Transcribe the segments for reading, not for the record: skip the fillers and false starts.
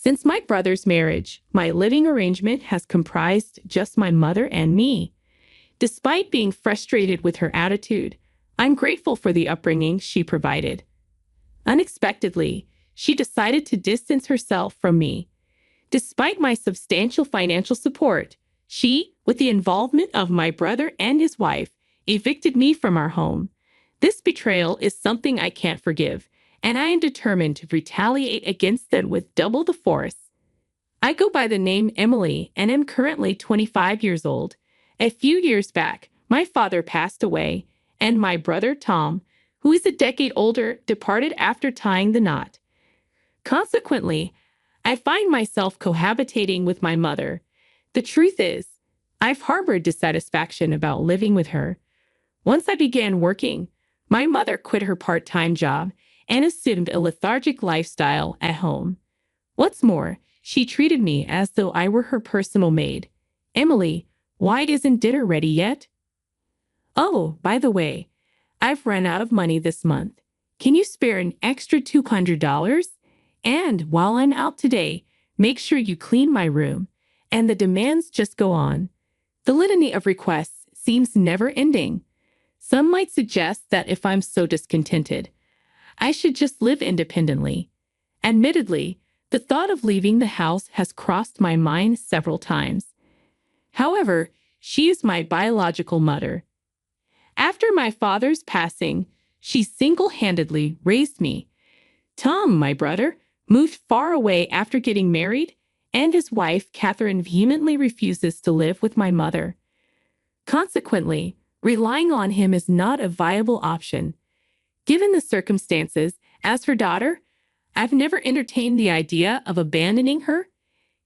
Since my brother's marriage, my living arrangement has comprised just my mother and me. Despite being frustrated with her attitude, I'm grateful for the upbringing she provided. Unexpectedly, she decided to distance herself from me. Despite my substantial financial support, she, with the involvement of my brother and his wife, evicted me from our home. This betrayal is something I can't forgive, and I am determined to retaliate against them with double the force. I go by the name Emily and am currently 25 years old. A few years back, my father passed away, and my brother Tom, who is a decade older, departed after tying the knot. Consequently, I find myself cohabitating with my mother. The truth is, I've harbored dissatisfaction about living with her. Once I began working, my mother quit her part-time job and assumed a lethargic lifestyle at home. What's more, she treated me as though I were her personal maid. Emily, why isn't dinner ready yet? Oh, by the way, I've run out of money this month. Can you spare an extra $200? And while I'm out today, make sure you clean my room. And the demands just go on. The litany of requests seems never ending. Some might suggest that if I'm so discontented, I should just live independently. Admittedly, the thought of leaving the house has crossed my mind several times. However, she is my biological mother. After my father's passing, she single-handedly raised me. Tom, my brother, moved far away after getting married, and his wife, Catherine, vehemently refuses to live with my mother. Consequently, relying on him is not a viable option. Given the circumstances, as her daughter, I've never entertained the idea of abandoning her.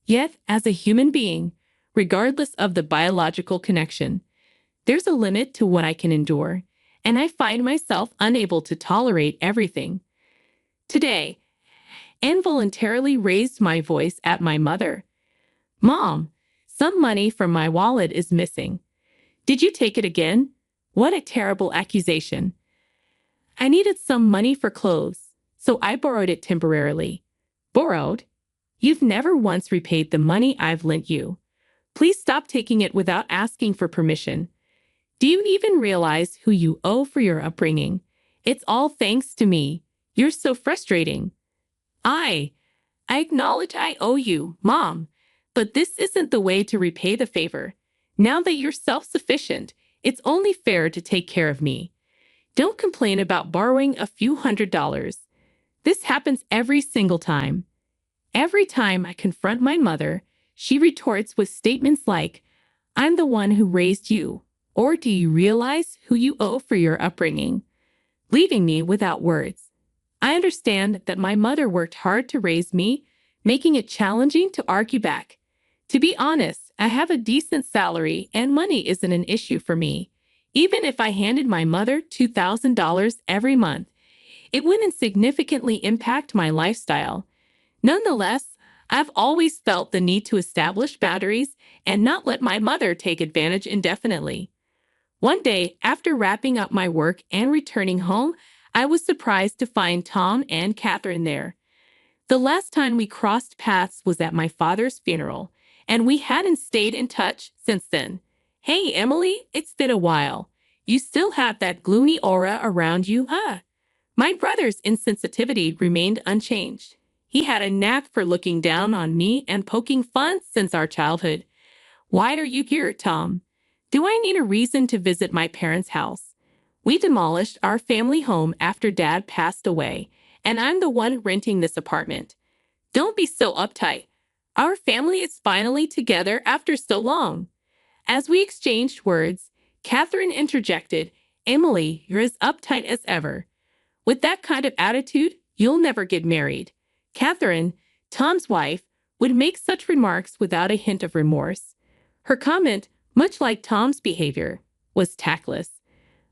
Yet, as a human being, regardless of the biological connection, there's a limit to what I can endure, and I find myself unable to tolerate everything. Today, involuntarily raised my voice at my mother. Mom, some money from my wallet is missing. Did you take it again? What a terrible accusation. I needed some money for clothes, so I borrowed it temporarily. Borrowed? You've never once repaid the money I've lent you. Please stop taking it without asking for permission. Do you even realize who you owe for your upbringing? It's all thanks to me. You're so frustrating. I acknowledge I owe you, Mom, but this isn't the way to repay the favor. Now that you're self-sufficient, it's only fair to take care of me. Don't complain about borrowing a few $100s. This happens every single time. Every time I confront my mother, she retorts with statements like, I'm the one who raised you, or do you realize who you owe for your upbringing? Leaving me without words. I understand that my mother worked hard to raise me, making it challenging to argue back. To be honest, I have a decent salary and money isn't an issue for me. Even if I handed my mother $2,000 every month, it wouldn't significantly impact my lifestyle. Nonetheless, I've always felt the need to establish boundaries and not let my mother take advantage indefinitely. One day, after wrapping up my work and returning home, I was surprised to find Tom and Catherine there. The last time we crossed paths was at my father's funeral, and we hadn't stayed in touch since then. Hey, Emily, it's been a while. You still have that gloomy aura around you, huh? My brother's insensitivity remained unchanged. He had a knack for looking down on me and poking fun since our childhood. Why are you here, Tom? Do I need a reason to visit my parents' house? We demolished our family home after Dad passed away, and I'm the one renting this apartment. Don't be so uptight. Our family is finally together after so long. As we exchanged words, Catherine interjected, Emily, you're as uptight as ever. With that kind of attitude, you'll never get married. Catherine, Tom's wife, would make such remarks without a hint of remorse. Her comment, much like Tom's behavior, was tactless.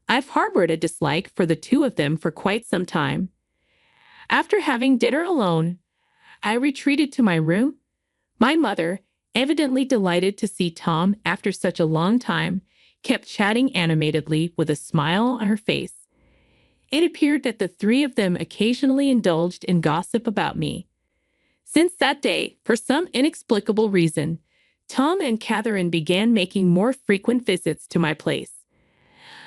I've harbored a dislike for the two of them for quite some time. After having dinner alone, I retreated to my room. My mother, evidently delighted to see Tom after such a long time, kept chatting animatedly with a smile on her face. It appeared that the three of them occasionally indulged in gossip about me. Since that day, for some inexplicable reason, Tom and Catherine began making more frequent visits to my place.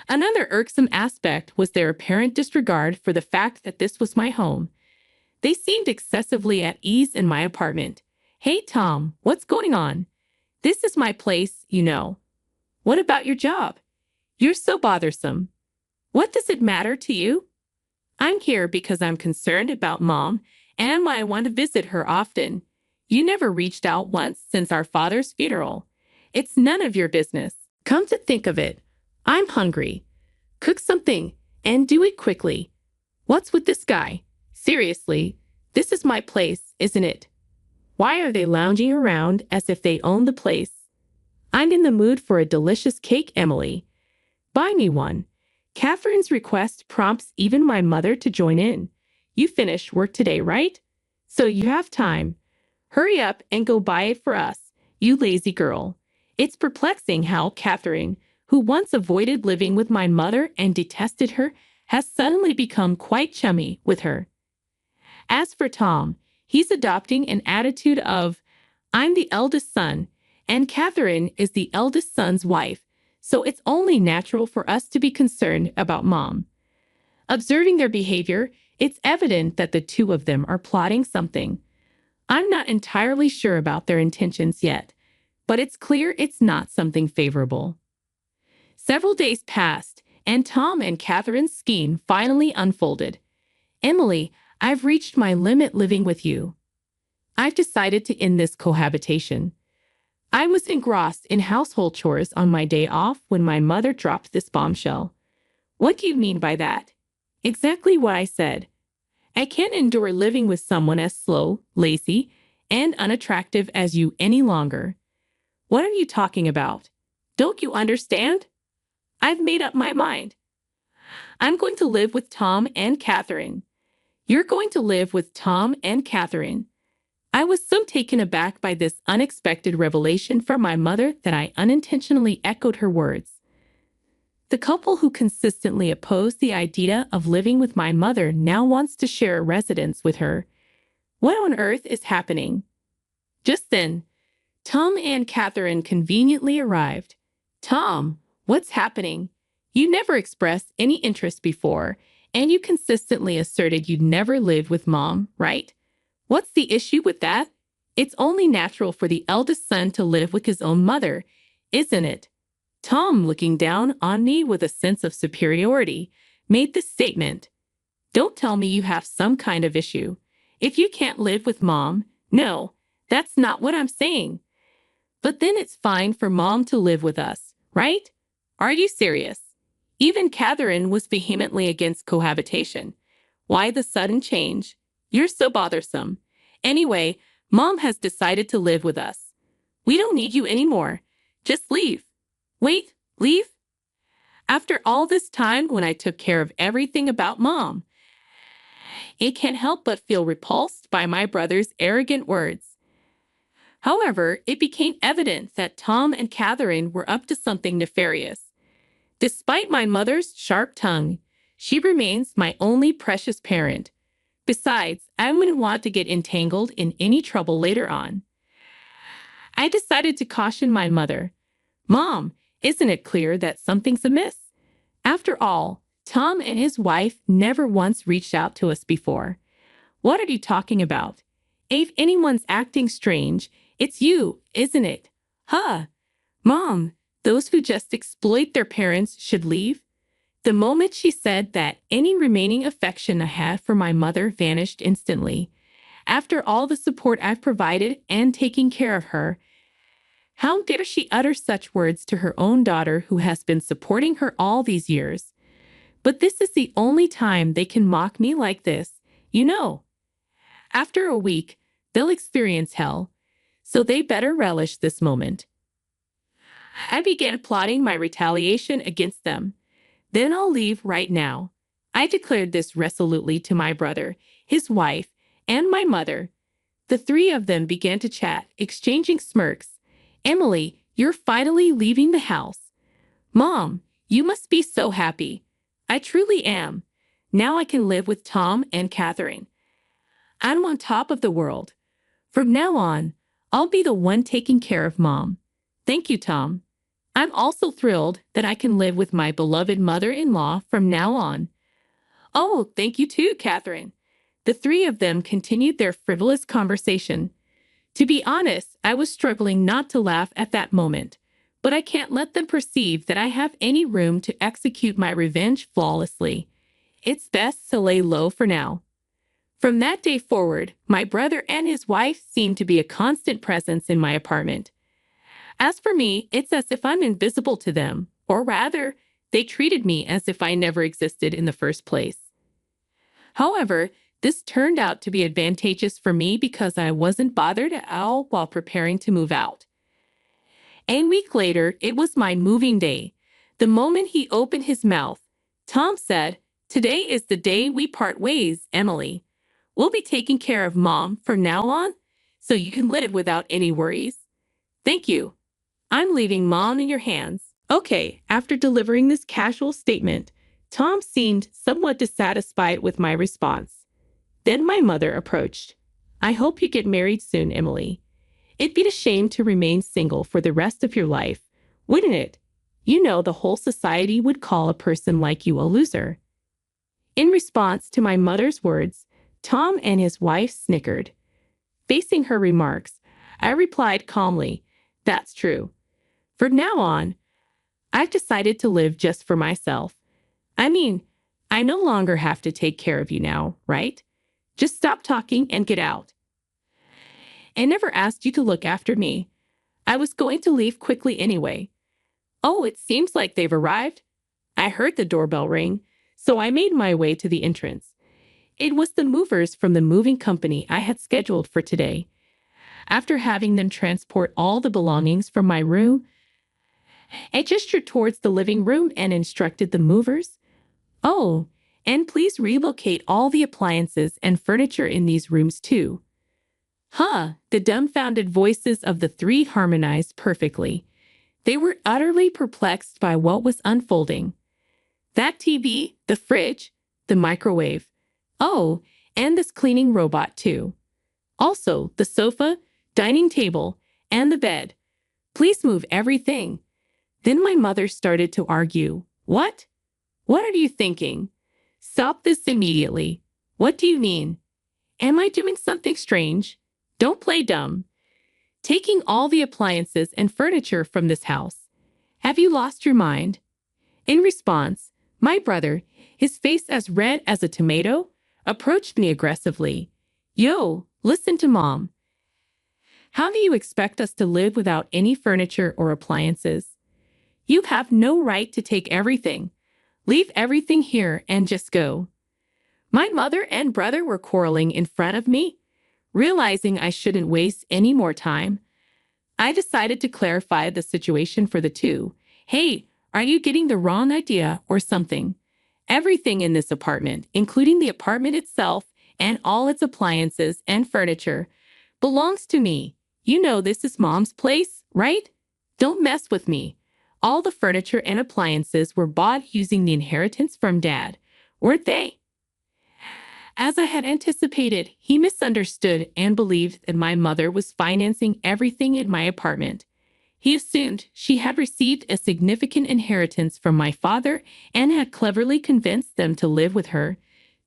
Another irksome aspect was their apparent disregard for the fact that this was my home. They seemed excessively at ease in my apartment. "Hey, Tom, what's going on? This is my place, you know. What about your job? You're so bothersome. What does it matter to you? I'm here because I'm concerned about Mom and I want to visit her often. You never reached out once since our father's funeral. It's none of your business. Come to think of it, I'm hungry. Cook something and do it quickly. What's with this guy? Seriously, this is my place, isn't it? Why are they lounging around as if they own the place? I'm in the mood for a delicious cake, Emily. Buy me one." Catherine's request prompts even my mother to join in. "You finished work today, right? So you have time. Hurry up and go buy it for us, you lazy girl." It's perplexing how Catherine, who once avoided living with my mother and detested her, has suddenly become quite chummy with her. As for Tom, he's adopting an attitude of, "I'm the eldest son, and Catherine is the eldest son's wife, so it's only natural for us to be concerned about Mom." Observing their behavior, it's evident that the two of them are plotting something. I'm not entirely sure about their intentions yet, but it's clear it's not something favorable. Several days passed, and Tom and Catherine's scheme finally unfolded. "Emily, I've reached my limit living with you. I've decided to end this cohabitation." I was engrossed in household chores on my day off when my mother dropped this bombshell. "What do you mean by that?" "Exactly what I said. I can't endure living with someone as slow, lazy, and unattractive as you any longer." "What are you talking about? Don't you understand? I've made up my mind. I'm going to live with Tom and Catherine." "You're going to live with Tom and Catherine?" I was so taken aback by this unexpected revelation from my mother that I unintentionally echoed her words. The couple who consistently opposed the idea of living with my mother now wants to share a residence with her. What on earth is happening? Just then, Tom and Catherine conveniently arrived. "Tom, what's happening? You never expressed any interest before, and you consistently asserted you'd never lived with Mom, right? What's the issue with that? It's only natural for the eldest son to live with his own mother, isn't it?" Tom, looking down on me with a sense of superiority, made this statement. "Don't tell me you have some kind of issue. If you can't live with Mom, no, that's not what I'm saying. But then it's fine for Mom to live with us, right? Are you serious?" Even Catherine was vehemently against cohabitation. "Why the sudden change? You're so bothersome. Anyway, Mom has decided to live with us. We don't need you anymore. Just leave." "Wait, leave? After all this time when I took care of everything about Mom?" It can't help but feel repulsed by my brother's arrogant words. However, it became evident that Tom and Catherine were up to something nefarious. Despite my mother's sharp tongue, she remains my only precious parent. Besides, I wouldn't want to get entangled in any trouble later on. I decided to caution my mother. "Mom, isn't it clear that something's amiss? After all, Tom and his wife never once reached out to us before. What are you talking about? If anyone's acting strange, it's you, isn't it? Huh? Mom, those who just exploit their parents should leave." The moment she said that, any remaining affection I had for my mother vanished instantly. After all the support I've provided and taking care of her, how dare she utter such words to her own daughter who has been supporting her all these years? But this is the only time they can mock me like this, you know. After a week, they'll experience hell, so they better relish this moment. I began plotting my retaliation against them. "Then I'll leave right now." I declared this resolutely to my brother, his wife, and my mother. The three of them began to chat, exchanging smirks. "Emily, you're finally leaving the house. Mom, you must be so happy." "I truly am. Now I can live with Tom and Catherine. I'm on top of the world. From now on, I'll be the one taking care of Mom. Thank you, Tom. I'm also thrilled that I can live with my beloved mother-in-law from now on. Oh, thank you too, Catherine. The three of them continued their frivolous conversation. To be honest, I was struggling not to laugh at that moment, but I can't let them perceive that I have any room to execute my revenge flawlessly. It's best to lay low for now. From that day forward, my brother and his wife seemed to be a constant presence in my apartment. As for me, it's as if I'm invisible to them, or rather, they treated me as if I never existed in the first place. However, this turned out to be advantageous for me because I wasn't bothered at all while preparing to move out. A week later, it was my moving day. The moment he opened his mouth, Tom said, "Today is the day we part ways, Emily. We'll be taking care of Mom from now on, so you can live without any worries. Thank you. I'm leaving Mom in your hands." Okay, after delivering this casual statement, Tom seemed somewhat dissatisfied with my response. Then my mother approached. "I hope you get married soon, Emily. It'd be a shame to remain single for the rest of your life, wouldn't it? You know the whole society would call a person like you a loser." In response to my mother's words, Tom and his wife snickered. Facing her remarks, I replied calmly, "That's true. From now on, I've decided to live just for myself. I mean, I no longer have to take care of you now, right? Just stop talking and get out. I never asked you to look after me. I was going to leave quickly anyway. Oh, it seems like they've arrived." I heard the doorbell ring, so I made my way to the entrance. It was the movers from the moving company I had scheduled for today. After having them transport all the belongings from my room, I gestured towards the living room and instructed the movers, "Oh, and please relocate all the appliances and furniture in these rooms too." Huh, the dumbfounded voices of the three harmonized perfectly. They were utterly perplexed by what was unfolding. That TV, the fridge, the microwave. Oh, and this cleaning robot too. Also, the sofa, dining table, and the bed. Please move everything. Then my mother started to argue. What? What are you thinking? Stop this immediately. What do you mean? Am I doing something strange? Don't play dumb. Taking all the appliances and furniture from this house. Have you lost your mind? In response, my brother, his face as red as a tomato, approached me aggressively. Yo, listen to Mom. How do you expect us to live without any furniture or appliances? You have no right to take everything. Leave everything here and just go. My mother and brother were quarreling in front of me. Realizing I shouldn't waste any more time, I decided to clarify the situation for the two. Hey, are you getting the wrong idea or something? Everything in this apartment, including the apartment itself and all its appliances and furniture, belongs to me. You know this is Mom's place, right? Don't mess with me. All the furniture and appliances were bought using the inheritance from Dad, weren't they? As I had anticipated, he misunderstood and believed that my mother was financing everything in my apartment. He assumed she had received a significant inheritance from my father and had cleverly convinced them to live with her.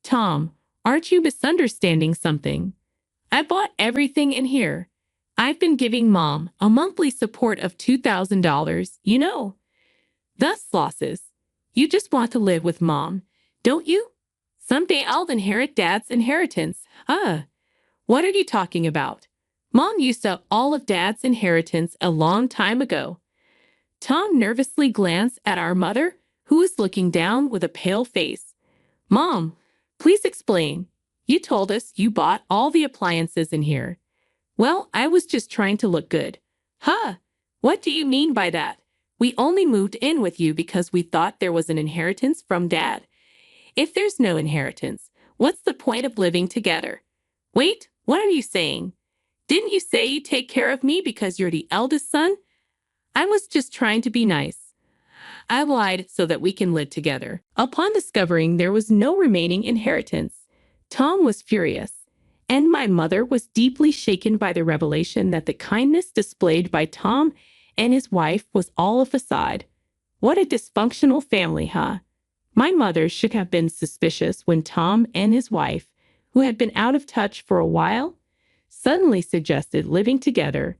Tom, aren't you misunderstanding something? I bought everything in here. I've been giving Mom a monthly support of $2,000, you know. Thus losses. You just want to live with Mom, don't you? Someday I'll inherit Dad's inheritance. What are you talking about? Mom used up all of Dad's inheritance a long time ago. Tom nervously glanced at our mother, who was looking down with a pale face. Mom, please explain. You told us you bought all the appliances in here. Well, I was just trying to look good. What do you mean by that? We only moved in with you because we thought there was an inheritance from Dad. If there's no inheritance, what's the point of living together? Wait, what are you saying? Didn't you say you take care of me because you're the eldest son? I was just trying to be nice. I lied so that we can live together. Upon discovering there was no remaining inheritance, Tom was furious. And my mother was deeply shaken by the revelation that the kindness displayed by Tom and his wife was all a facade. What a dysfunctional family, huh? My mother should have been suspicious when Tom and his wife, who had been out of touch for a while, suddenly suggested living together.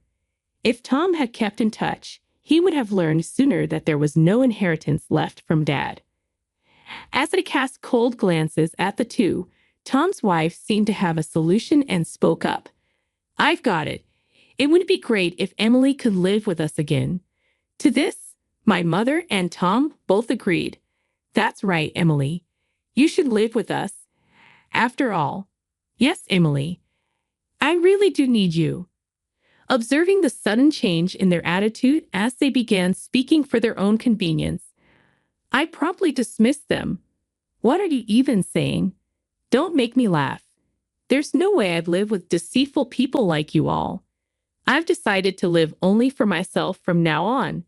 If Tom had kept in touch, he would have learned sooner that there was no inheritance left from Dad. As I cast cold glances at the two, Tom's wife seemed to have a solution and spoke up. "I've got it. It would be great if Emily could live with us again." To this, my mother and Tom both agreed. "That's right, Emily. You should live with us. After all." "Yes, Emily. I really do need you." Observing the sudden change in their attitude as they began speaking for their own convenience, I promptly dismissed them. "What are you even saying? Don't make me laugh. There's no way I'd live with deceitful people like you all. I've decided to live only for myself from now on.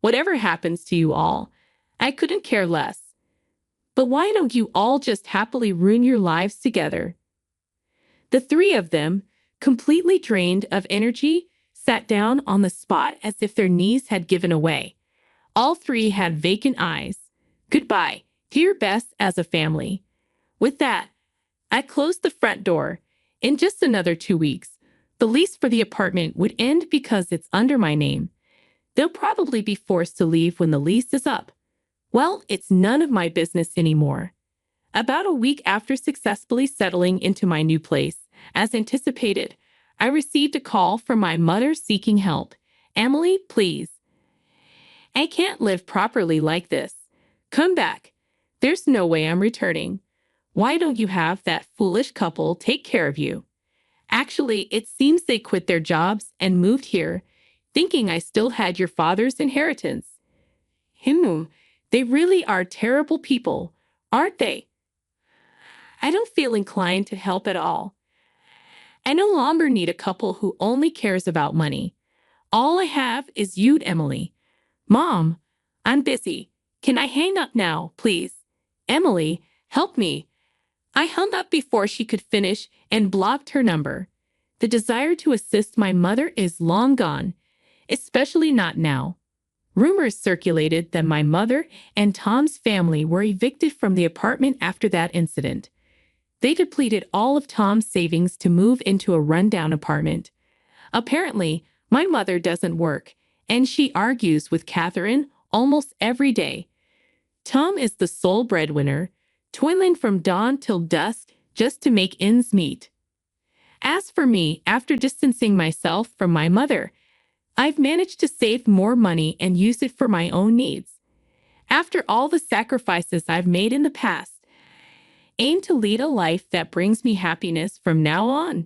Whatever happens to you all, I couldn't care less. But why don't you all just happily ruin your lives together?" The three of them, completely drained of energy, sat down on the spot as if their knees had given away. All three had vacant eyes. "Goodbye. Do your best as a family." With that, I closed the front door. In just another 2 weeks, the lease for the apartment would end because it's under my name. They'll probably be forced to leave when the lease is up. Well, it's none of my business anymore. About a week after successfully settling into my new place, as anticipated, I received a call from my mother seeking help. "Emily, please. I can't live properly like this. Come back. There's no way I'm returning. Why don't you have that foolish couple take care of you?" Actually, it seems they quit their jobs and moved here, thinking I still had your father's inheritance. They really are terrible people, aren't they? I don't feel inclined to help at all. I no longer need a couple who only cares about money. All I have is you, Emily. Mom, I'm busy. Can I hang up now, please? Emily, help me. I hung up before she could finish and blocked her number. The desire to assist my mother is long gone, especially not now. Rumors circulated that my mother and Tom's family were evicted from the apartment after that incident. They depleted all of Tom's savings to move into a rundown apartment. Apparently, my mother doesn't work, and she argues with Catherine almost every day. Tom is the sole breadwinner, toiling from dawn till dusk just to make ends meet. As for me, after distancing myself from my mother, I've managed to save more money and use it for my own needs. After all the sacrifices I've made in the past, aim to lead a life that brings me happiness from now on.